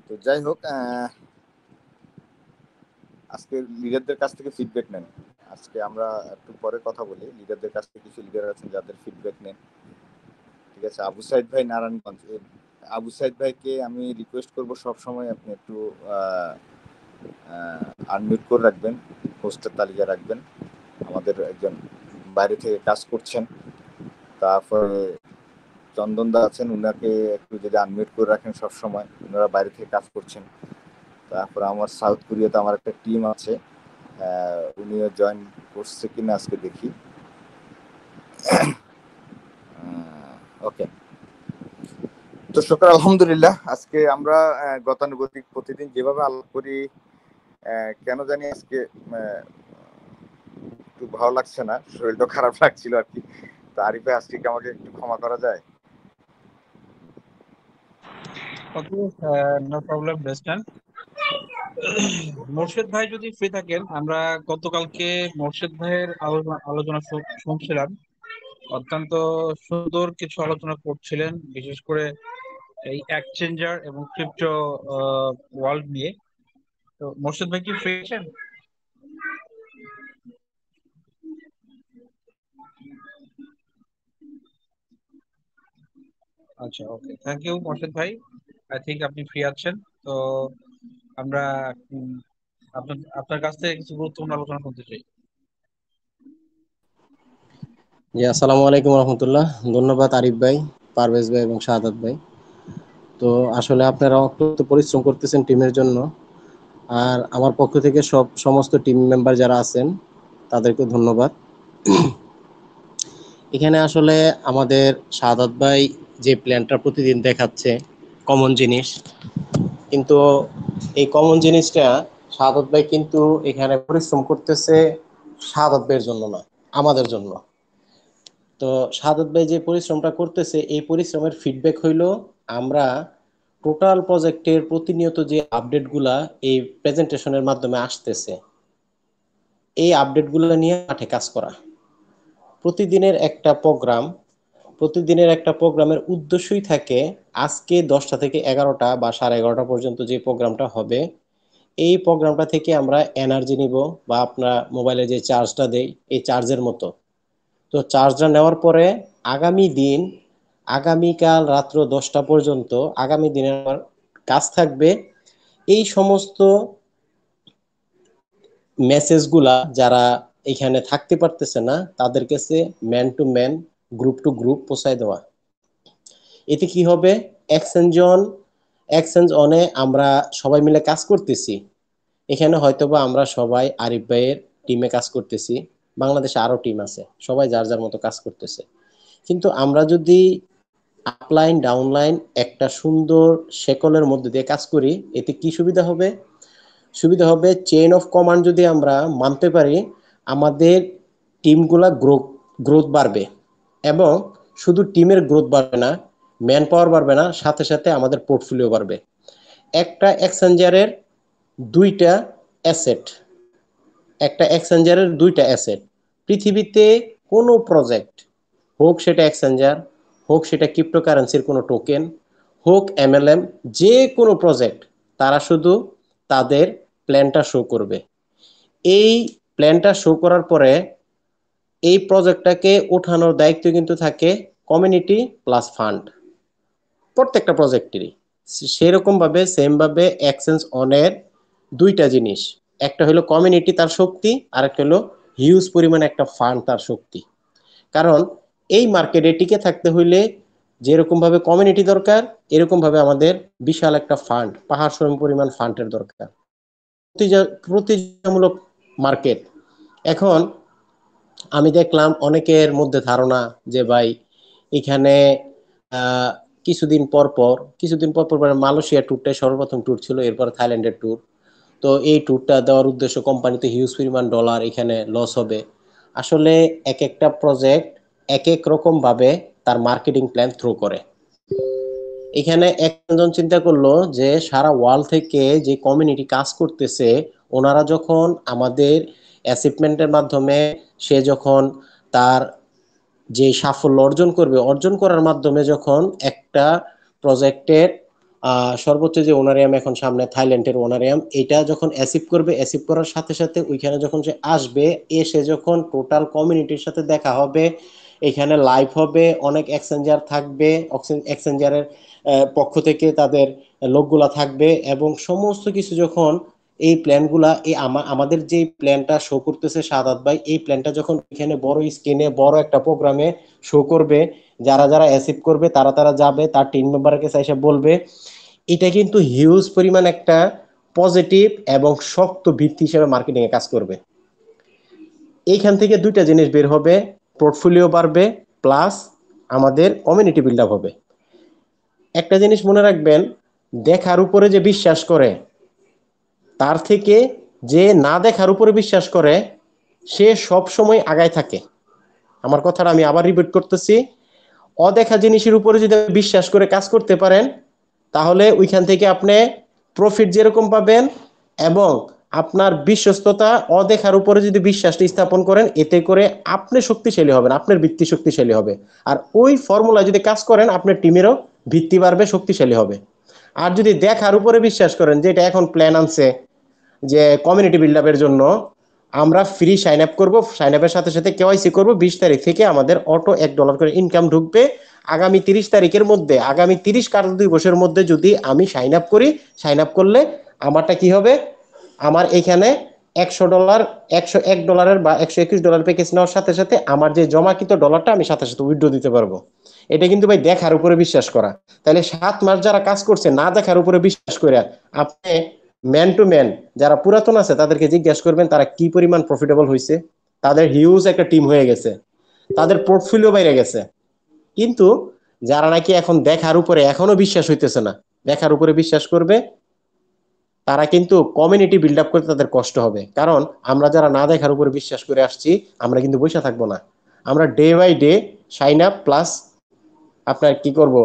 তো যাই হোক, আজকে লিডারদের কাছ থেকে ফিডব্যাক নেন। আজকে আমরা একটু পরে কথা বলি, লিডারদের কাছ থেকে কিছু লিডার আছেন যাদের ফিডব্যাক নেন। ঠিক আছে, আবু সাইদ ভাই নারায়ণগঞ্জ, আবু সাইদ ভাইকে আমি রিকোয়েস্ট করব সব সময় আপনি একটু আনমিউট করে রাখবেন, হোস্টের তালিকা রাখবেন। আমাদের একজন বাইরে থেকে কাজ করছেন। তারপরে চন্দন দা আছেন, উনাকে একটু যদি আনমিউট করে রাখেন সব সময়, ওনারা বাইরে থেকে কাজ করছেন। তারপরে আমার সাউথ কোরিয়াতে আমার একটা টিম আছে, উনিও জয়েন করছে কিনা আজকে দেখি। ওকে, তো শুকর আলহামদুলিল্লাহ। আজকে আমরা গতানুগতিক প্রতিদিন যেভাবে আলাপ করি, কেন জানি আজকে একটু ভালো লাগছে না, শরীরটা খারাপ লাগছিল আর কি। তো আরিফে আজকে আমাকে একটু ক্ষমা করা যায়? ওকে, নো প্রবলেম, বেস্টান। মোর্শেদ ভাই যদি ফ্রি থাকেন, আমরা গতকালকে মোর্শেদ ভাইয়ের আলোচনা শুনছিলাম। অত্যন্ত সুন্দর কিছু আলোচনা করছিলেন, বিশেষ করে এই এক্সচেঞ্জার এবং ক্রিপ্টো ওয়ার্ল্ড নিয়ে। তো মোর্শেদ ভাই কি ফ্রি আছেন? আচ্ছা, ওকে, থ্যাংক ইউ মোর্শেদ ভাই, আই থিঙ্ক আপনি ফ্রি আছেন। তো আমরা আপনার আপনার কাছ থেকে কিছু গুরুত্বপূর্ণ আলোচনা করতে চাই। জি, আসসালামু আলাইকুম রহমতুল্লাহ। ধন্যবাদ আরিফ ভাই, পারভেজ ভাই এবং শাহাদাত ভাই। তো আসলে আপনারা অত্যন্ত পরিশ্রম করতেছেন টিমের জন্য, আর আমার পক্ষ থেকে সমস্ত টিম মেম্বার যারা আছেন তাদেরকে ধন্যবাদ। এখানে আসলে আমাদের শাহাদাত ভাই যে প্ল্যানটা প্রতিদিন দেখাচ্ছে কমন জিনিস, কিন্তু এই কমন জিনিসটা শাহাদত ভাই কিন্তু এখানে পরিশ্রম করতেছে শাহাদত ভাইয়ের জন্য না, আমাদের জন্য। তো শাহাদত ভাই যে পরিশ্রমটা করতেছে, এই পরিশ্রমের ফিডব্যাক হইলো আমরা টোটাল প্রজেক্টের প্রতিনিয়ত যে আপডেটগুলা এই প্রেজেন্টেশনের মাধ্যমে আসতেছে, এই আপডেটগুলো নিয়ে মাঠে কাজ করা। প্রতিদিনের একটা প্রোগ্রামের উদ্দেশ্যই থাকে আজকে 10টা থেকে 11টা বা 11:30 পর্যন্ত যে প্রোগ্রামটা হবে, এই প্রোগ্রামটা থেকে আমরা এনার্জি নিব, বা আপনার মোবাইলে যে চার্জটা দেই এই চার্জের মতো। তো চার্জটা নেওয়ার পরে আগামীকাল রাত্র 10টা পর্যন্ত আগামী দিনের আমার কাজ থাকবে এই সমস্ত মেসেজগুলা যারা এখানে থাকতে পারতেছে না তাদের কাছে man to man, group to group পৌঁছায় দেওয়া। এতে কি হবে, এক্সচেঞ্জ অনে আমরা সবাই মিলে কাজ করতেছি। এখানে হয়তোবা আমরা সবাই আরিফ ভাইয়ের টিমে কাজ করতেছি, বাংলাদেশে আরো টিম আছে, সবাই যার যার মতো কাজ করতেছে। কিন্তু আমরা যদি আপলাইন ডাউনলাইন একটা সুন্দর শেকলের মধ্যে দিয়ে কাজ করি, এতে কি সুবিধা হবে? চেইন অফ কমান্ড যদি আমরা মানতে পারি, আমাদের টিমগুলা গ্রোথ বাড়বে। এবং শুধু টিমের গ্রোথ বাড়বে না, ম্যান পাওয়ার বাড়বে না, সাথে সাথে আমাদের পোর্টফোলিও বাড়বে। একটা এক্সচেঞ্জারের দুইটা অ্যাসেট, পৃথিবীতে কোনো প্রজেক্ট, হোক সেটা এক্সচেঞ্জার, হোক সেটা ক্রিপ্টোকারেন্সির কোনো টোকেন, হোক এমএলএম, যে কোনো প্রজেক্ট, তারা শুধু তাদের প্ল্যানটা শো করবে। এই প্ল্যানটা শো করার পরে এই প্রজেক্টটাকে ওঠানোর দায়িত্ব কিন্তু থাকে কমিউনিটি প্লাস ফান্ড, প্রত্যেকটা প্রজেক্টেরই। সেম ভাবে এক্সচেঞ্জ অনের দুইটা জিনিস, একটা হলো কমিউনিটি তার শক্তি, আর একটা হলো হিউজ পরিমাণ একটা ফান্ড তার শক্তি। কারণ এই মার্কেটে টিকে থাকতে হইলে যেরকম ভাবে কমিউনিটি দরকার, এরকম ভাবে আমাদের বিশাল একটা ফান্ড, পাহাড় সম পরিমাণ ফান্ডের দরকার। প্রতিযোগিতামূলক মার্কেট। এখন আমি দেখলাম অনেকের মধ্যে ধারণা যে ভাই এখানে আহ কিছুদিন পর পর মালয়েশিয়া ট্যুরটাই সর্বপ্রথম ট্যুর ছিল, এরপর থাইল্যান্ডের ট্যুর। তো এই ট্যুরটা দেওয়ার উদ্দেশ্য কোম্পানিতে হিউজ পরিমাণ ডলার এখানে লস হবে। আসলে এক একটা প্রজেক্ট এক এক রকম ভাবে তার মার্কেটিং প্ল্যান থ্রো করে। এখানে একজন চিন্তা করলো যে সারা ওয়ার্ল্ড থেকে যে কমিউনিটি কাজ করতেছে, ওনারা যখন আমাদের অ্যাচিভমেন্টের মাধ্যমে সে যখন তার যে সাফল্য অর্জন করার মাধ্যমে যখন একটা প্রজেক্টের সর্বোচ্চ যে ওনারিয়াম এখন সামনে থাইল্যান্ডের ওনারিয়াম, এটা যখন অ্যাচিভ করার সাথে সাথে ওইখানে যখন সে আসবে, এসে যখন টোটাল কমিউনিটির সাথে দেখা হবে, এখানে লাইভ হবে, অনেক এক্সচেঞ্জার থাকবে, এক্সচেঞ্জারের পক্ষ থেকে তাদের লোকগুলা থাকবে, এবং সমস্ত কিছু যখন এই প্ল্যানগুলা আমাদের যে প্ল্যানটা শো করতেছে শাহাদাত ভাই, এই প্ল্যানটা যখন এখানে বড় স্ক্রিনে বড় একটা প্রোগ্রামে শো করবে, যারা যারা অ্যাচিভ করবে তারা যাবে তার টিম মেম্বারের কাছে এসে বলবে, এটা কিন্তু হিউজ পরিমাণ একটা পজিটিভ এবং শক্ত ভিত্তি হিসেবে মার্কেটিং এ কাজ করবে। এইখান থেকে দুইটা জিনিস বের হবে, পোর্টফোলিও বাড়বে প্লাস আমাদের কমিউনিটি বিল্ড আপ হবে। একটা জিনিস মনে রাখবেন, দেখার উপরে যে বিশ্বাস করে তার থেকে যে না দেখার উপরে বিশ্বাস করে সে সব সময় আগায় থাকে। আমার কথাটা আমি আবার রিপিট করতেছি, অদেখা জিনিসের উপরে যদি বিশ্বাস করে কাজ করতে পারেন, তাহলে ওইখান থেকে আপনি প্রফিট যেরকম পাবেন, এবং আপনার বিশ্বস্ততা অদেখার উপরে যদি বিশ্বাসটা স্থাপন করেন, এতে করে আপনি শক্তিশালী হবেন, আপনার ভিত্তি শক্তিশালী হবে। আর ওই ফর্মুলা যদি কাজ করেন, আপনার টিমেরও ভিত্তি বাড়বে, শক্তিশালী হবে। আর যদি দেখার উপরে বিশ্বাস করেন, যে এটা এখন প্ল্যান আনছে যে কমিউনিটি বিল্ড আপের জন্য আমরা ফ্রি সাইন আপ করবো, সাইন আপের সাথে সাথে কেওয়াইসি করবো, 20 তারিখ থেকে আমাদের অটো $1 করে ইনকাম ঢুকবে, আগামী 30 তারিখের মধ্যে, আগামী 30 কার্য দিবসের মধ্যে যদি আমি সাইন আপ করি, সাইন আপ করলে আমারটা কি হবে, আমার এখানে $100 $101 বা $121 প্যাকেজ নেওয়ার সাথে সাথে আমার যে জমাকৃত ডলারটা আমি সাথে সাথে উইথড্র দিতে পারবো। এটা কিন্তু ভাই দেখার উপরে বিশ্বাস করা। তাহলে 7 মাস যারা কাজ করছে না দেখার উপরে বিশ্বাস করে, আপনি ম্যান টু ম্যান যারা পুরাতন আছে তাদেরকে জিজ্ঞাসা করবেন তারা কি পরিমাণ প্রফিটেবল হয়েছে, তাদের হিউজ একটা টিম হয়ে গেছে, তাদের পোর্টফোলিও বাইরে গেছে। কিন্তু যারা নাকি এখন দেখার উপরে এখনো বিশ্বাস হইতেছে না, দেখার উপরে বিশ্বাস করবে, তারা কিন্তু কমিউনিটি বিল্ড আপ করতে তাদের কষ্ট হবে। কারণ আমরা যারা না দেখার উপরে বিশ্বাস করে আসছি, আমরা কিন্তু বসে থাকবো না। আমরা day by day sign up plus আপনার কি করব,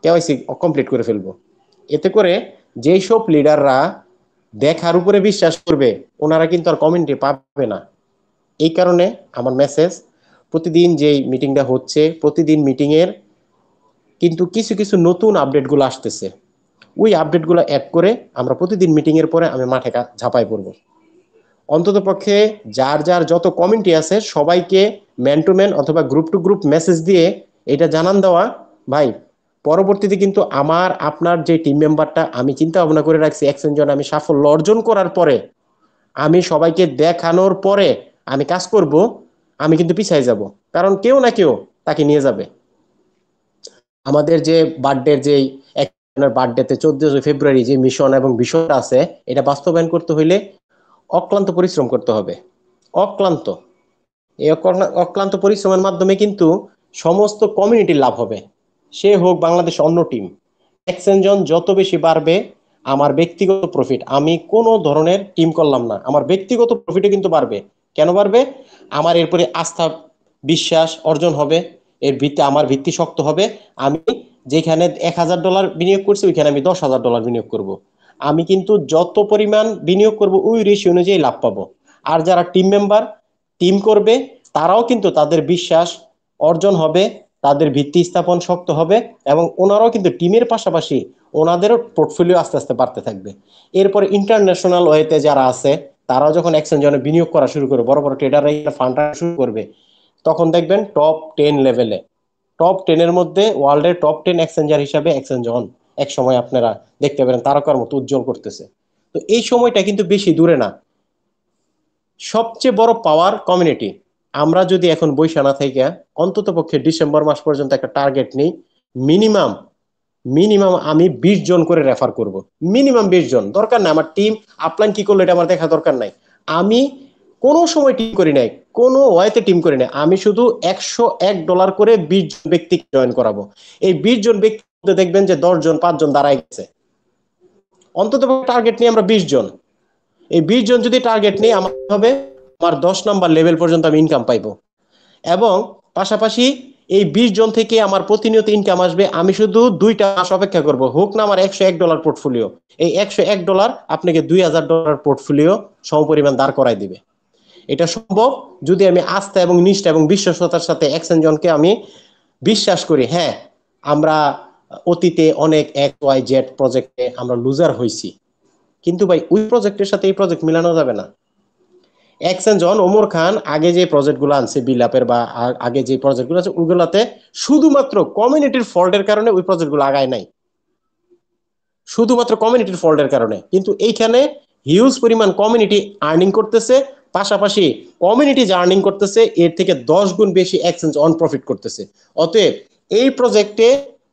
কেওয়াইসি কমপ্লিট করে ফেলবো। এতে করে যেই সব লিডাররা দেখার উপরে বিশ্বাস করবে, ওনারা কিন্তু আর কমিউনিটি পাবে না। এই কারণে আমার মেসেজ, প্রতিদিন যেই মিটিংটা হচ্ছে, প্রতিদিন মিটিংয়ের কিন্তু কিছু কিছু নতুন আপডেটগুলো আসতেছে, ওই আপডেটগুলো অ্যাড করে আমরা প্রতিদিন মিটিংয়ের পরে আমি মাঠে ঝাঁপাই পড়বো। অন্তত পক্ষে যার যার যত কমিউনিটি আছে সবাইকে ম্যান টু ম্যান অথবা গ্রুপ টু গ্রুপ মেসেজ দিয়ে এটা জানান দেওয়া, ভাই পরবর্তীতে কিন্তু আমার আপনার যে টিম মেম্বারটা আমি চিন্তা ভাবনা করে রাখছি এক্সচেঞ্জন আমি সাফল্য অর্জন করার পরে, আমি সবাইকে দেখানোর পরে আমি কাজ করব, আমি কিন্তু পিছাই যাব। কারণ কেউ না কেউ তাকে নিয়ে যাবে। আমাদের যে বার্থডের যেই একজনের বার্থডেতে 14 ফেব্রুয়ারি যে মিশন এবং বিষয়টা আছে, এটা বাস্তবায়ন করতে হইলে অক্লান্ত পরিশ্রম করতে হবে। অক্লান্ত, এই অক্লান্ত পরিশ্রমের মাধ্যমে কিন্তু সমস্ত কমিউনিটির লাভ হবে, সে হোক বাংলাদেশ অন্য টিম। এক্সচেঞ্জন যত বেশি বাড়বে, আমার ব্যক্তিগত প্রফিট, আমি কোনো ধরনের টিম করলাম না, আমার ব্যক্তিগত প্রফিটও কিন্তু বাড়বে। কেন বাড়বে? আমার এরপরে আস্থা বিশ্বাস অর্জন হবে, এর ভিত্তি আমার ভিত্তি শক্ত হবে। আমি যেখানে $1000 বিনিয়োগ করছি ওইখানে আমি $10,000 বিনিয়োগ করব। আমি কিন্তু যত পরিমাণ বিনিয়োগ করব ওই রেশিও অনুযায়ী লাভ পাবো। আর যারা টিম মেম্বার টিম করবে, তারাও কিন্তু তাদের বিশ্বাস অর্জন হবে, তাদের ভিত্তি স্থাপন শক্ত হবে, এবং ওনারাও কিন্তু টিমের পাশাপাশি ওনাদেরও পোর্টফোলিও আস্তে আস্তে বাড়তে থাকবে। এরপরে ইন্টারন্যাশনাল ওয়েতে যারা আছে, তারাও যখন এক্সচেঞ্জনে বিনিয়োগ করা শুরু করবে, বড় বড় ট্রেডাররা ফান্ড শুরু করবে, তখন দেখবেন টপ 10 লেভেলে, টপ 10-এর মধ্যে ওয়ার্ল্ডের টপ 10 এক্সচেঞ্জার হিসাবে এক্সচেঞ্জন এক সময় আপনারা দেখতে পারেন তারকার মতো উজ্জ্বল করতেছে। তো এই সময়টা কিন্তু বেশি দূরে না। সবচেয়ে বড় পাওয়ার কমিউনিটি। আমরা যদি এখন বৈশা না থেকে অন্তত পক্ষে ডিসেম্বর মাস পর্যন্ত একটা টার্গেট নিই, মিনিমাম মিনিমাম আমি 20 জন করে রেফার করব। মিনিমাম 20 জন, দরকার নাই আমার টিম আপলাইন কি করলো এটা আমার দেখা দরকার নাই। আমি কোনো সময় টিম করি নাই, কোনো ওয়াইতে টিম করি নাই, আমি শুধু $101 করে 20 জন ব্যক্তিকে জয়েন করাবো। এই 20 জন ব্যক্তির মধ্যে দেখবেন যে 10 জন 5 জন দাঁড়ায় গেছে। অন্তত টার্গেট নিয়ে আমরা 20 জন, এই 20 জন যদি টার্গেট নিই আমার হবে আমার 10 নম্বর লেভেল পর্যন্ত আমি ইনকাম পাইবো। এবং পাশাপাশি এই 20 জন থেকে আমার প্রতিনিয়ত ইনকাম আসবে। আমি শুধু 2টা মাস অপেক্ষা করব, হোক না আমার $101 পোর্টফোলিও, এই $101 আপনাকে $2000 পোর্টফোলিও সমপরিমাণ দাঁড় করাই দিবে। এটা সম্ভব যদি আমি আস্থা এবং নিষ্ঠা এবং বিশ্বস্ততার সাথে এক্সচেঞ্জনকে আমি বিশ্বাস করি। হ্যাঁ, আমরা অতীতে অনেক XYZ প্রজেক্টে আমরা লুজার হয়েছি, কিন্তু ভাই ওই প্রজেক্টের সাথে এই প্রজেক্ট মিলানো যাবে না। এক্সচেঞ্জন ওমর খান আগে যে প্রজেক্টগুলো আনছে বিলাপের বা আগে যে প্রজেক্টগুলো আছে ওইগুলাতে শুধুমাত্র কমিউনিটির ফল্টের কারণে ওই প্রজেক্টগুলো আগায় নাই, শুধুমাত্র কমিউনিটির ফল্টের কারণে। কিন্তু এইখানে হিউজ পরিমাণ কমিউনিটি আর্নিং করতেছে, পাশাপাশি কমিউনিটি যে আর্নিং করতেছে এর থেকে 10 গুণ বেশি এক্সচেঞ্জ অন প্রফিট করতেছে। অতএব এই প্রজেক্টে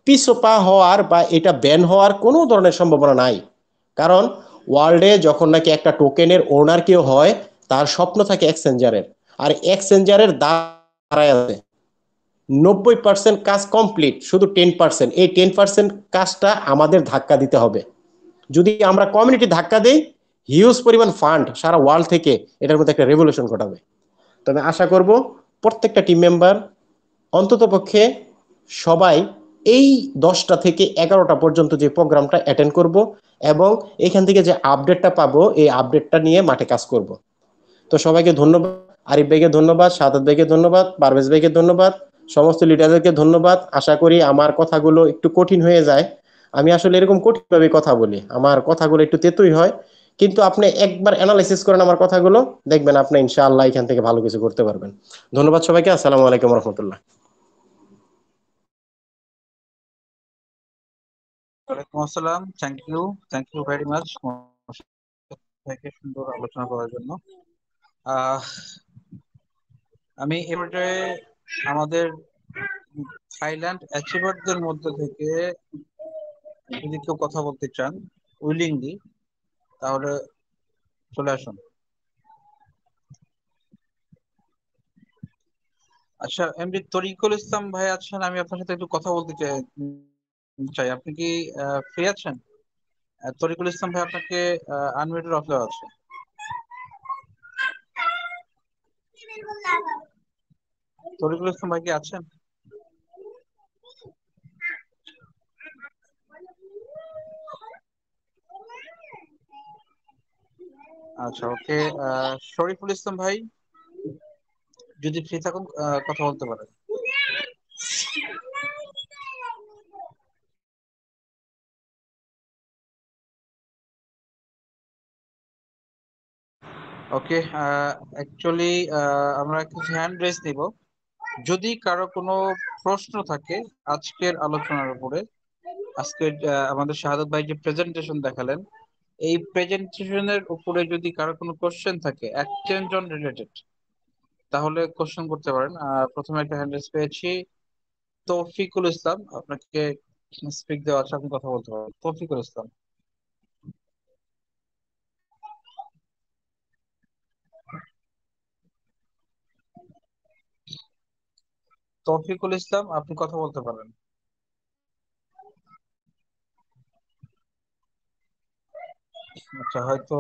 পিছপা হওয়ার বা এটা ব্যান হওয়ার কোনো ধরনের সম্ভাবনা নাই। কারণ ওয়ার্ল্ডে যখন নাকি একটা টোকেনের ওনার কেউ হয়, তার স্বপ্ন থাকে এক্সচেঞ্জারের, আর এক্সচেঞ্জারের দাঁড়ায় আছে 90% কাজ কমপ্লিট, শুধু 10%, এই 10% কাজটা আমাদের ধাক্কা দিতে হবে। যদি আমরা কমিউনিটি ধাক্কা দেই, হিউজ পরিমাণ ফান্ড সারা ওয়ার্ল্ড থেকে এটার মধ্যে একটা রেভলিউশন ঘটাবে। তবে আশা করব প্রত্যেকটা টিম মেম্বার অন্তত পক্ষে সবাই এই 10টা থেকে 11টা পর্যন্ত যে প্রোগ্রামটা অ্যাটেন্ড করব, এবং এখান থেকে যে আপডেটটা পাবো এই আপডেটটা নিয়ে মাঠে কাজ করব। তো সবাইকে ধন্যবাদ, আরিফ ভাইকে ধন্যবাদ, সাদাত ভাইকে ধন্যবাদ, পারভেজ ভাইকে ধন্যবাদ, সমস্ত লিডারদেরকে ধন্যবাদ। আশা করি আমার কথাগুলো একটু কঠিন হয়ে যায়, আমি আসলে এরকম কঠিন ভাবে কথা বলি, আমার কথাগুলো একটু তেতুই হয়, কিন্তু আপনি একবার অ্যানালাইসিস করেন আমার কথাগুলো, দেখবেন আপনি ইনশাআল্লাহ এখান থেকে ভালো কিছু করতে পারবেন। ধন্যবাদ সবাইকে, আসসালামু আলাইকুম রহমতুল্লাহ। ওয়ালাইকুম আসসালাম। থ্যাংক ইউ ভেরি মাচ থেকে সুন্দর আলোচনা করার জন্য। আহ আমি এবারে আমাদের থাইল্যান্ড অ্যাচিভারদের মধ্যে থেকে যদি কেউ কথা বলতে চান উইলিংলি, তাহলে চলে আসুন। আচ্ছা, এমডি তরিকুল ইসলাম ভাই আছেন, আমি আপনার সাথে একটু কথা বলতে চাই। আপনি কি ফ্রি আছেন? তরিকুল ইসলাম ভাই, আপনাকে আনমিউটেড অফ দেওয়া আছে। তরিকুল ইসলাম ভাই কি আছেন? আচ্ছা, ওকে। শরীফুল ইসলাম ভাই, যদি ফ্রি থাকুন কথা বলতে পারেন। ওকে, অ্যাকচুয়ালি আমরা কিছু হ্যান্ড রেজ নিব। যদি কারো কোনো প্রশ্ন থাকে আজকের আলোচনার উপরে, আজকে আমাদের শাহাদাত ভাই যে প্রেজেন্টেশন দেখালেন, এই প্রেজেন্টেশনের উপরে যদি কারো কোনো কোশ্চেন থাকে এক্সচেঞ্জ অন রিলেটেড, তাহলে কোশ্চেন করতে পারেন। প্রথমে একটা হ্যান্ড রেজ পেয়েছি, তৌফিকুল ইসলাম, আপনাকে স্পিক দেওয়া আছে, আপনি কথা বলতে পারেন। তৌফিকুল ইসলাম। তৌফিকুল ইসলাম, আপনি কথা বলতে পারেন। আচ্ছা, হয়তো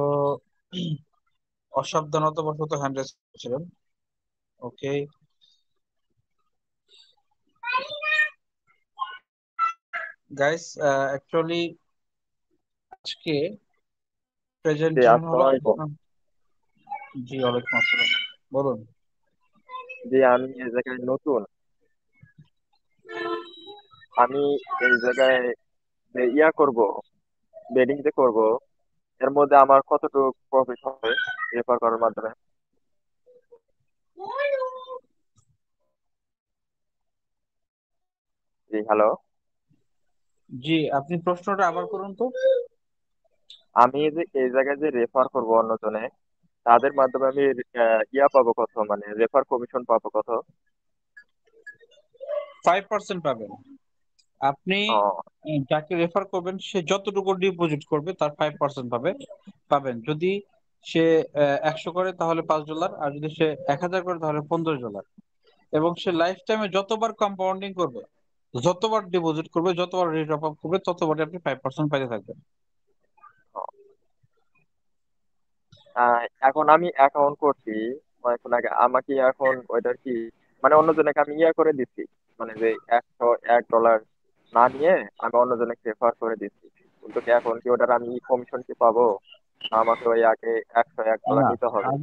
অসাবধানতাবশত হ্যান্ড রেজ করেছিলেন। ওকে গাইস, অ্যাকচুয়ালি আজকে জি প্রেজেন্টেশন হলো। আসসালামু আলাইকুম। জি, ওয়ালাইকুম আসসালাম, বলুন। জি আমি এই জায়গায় নতুন। আমি এই জায়গায় যে করব, বেডিং যে করব, এর মধ্যে আমার কতটুকু প্রফিট হবে রেফার করার মাধ্যমে? জি হ্যালো। জি, আপনি প্রশ্নটা আবার করুন তো। আমি যে এই জায়গায় যে রেফার করব অন্যজনে, তাদের মাধ্যমে আমি পাবো কত, মানে রেফার কমিশন পাবো কত? 5% পাবেন আপনি। ও যাকে রেফার করবেন সে যতটুকু ডিপোজিট করবে তার 5% পাবেন। যদি সে 100 করে তাহলে $5, আর যদি সে 1000 করে তাহলে $15। এবং সে লাইফ টাইমে যতবার কম্পাউন্ডিং করবে, যতবার ডিপোজিট করবে, যতবার রেট অফ আপ করবে, ততবারই আপনি 5% পাইতে থাকবেন। এখন আমি অ্যাকাউন্ট করছি কয়েকক্ষণ আগে, আমাকে এখন ওইটার কি, মানে অন্যজনকে আমি করে দিচ্ছি, মানে যে $100 না নিয়ে আমি অন্যজনকে রেফার করে দিচ্ছি, কিন্তু কি এখন কি ওটার আমি কমিশন কি পাবো, না আমাকে ওই আগে $101 না, নিতে হবে?